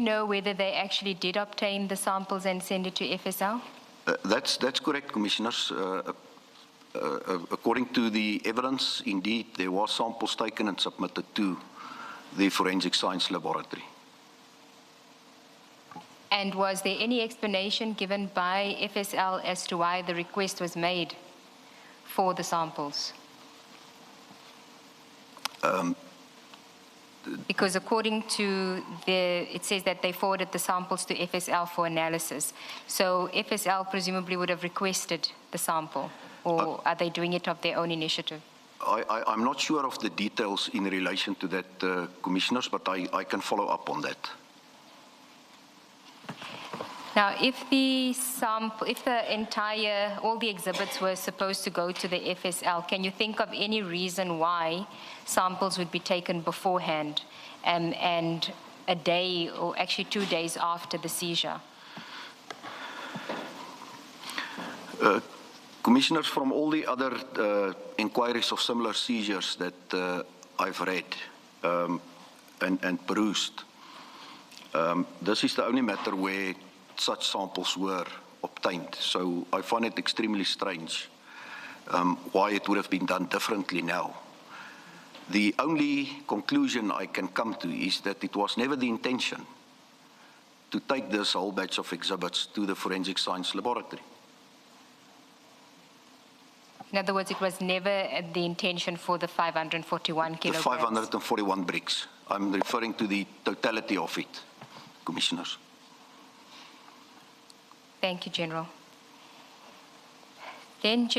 know whether they actually did obtain the samples and send it to FSL? That's correct, Commissioners. According to the evidence, indeed, there were samples taken and submitted to the Forensic Science Laboratory. And was there any explanation given by FSL as to why the request was made for the samples? Because according to it says that they forwarded the samples to FSL for analysis. So FSL presumably would have requested the sample, or are they doing it of their own initiative? I'm not sure of the details in relation to that, Commissioners, but I can follow up on that. Now, if all the exhibits were supposed to go to the FSL, can you think of any reason why samples would be taken beforehand and a day or actually 2 days after the seizure? Commissioners, from all the other inquiries of similar seizures that I've read and perused, this is the only matter where such samples were obtained. So I find it extremely strange why it would have been done differently now. The only conclusion I can come to is that it was never the intention to take this whole batch of exhibits to the Forensic Science Laboratory. In other words, it was never the intention for the 541 kilograms? The 541 bricks. I'm referring to the totality of it, Commissioners. Thank you, General. Then,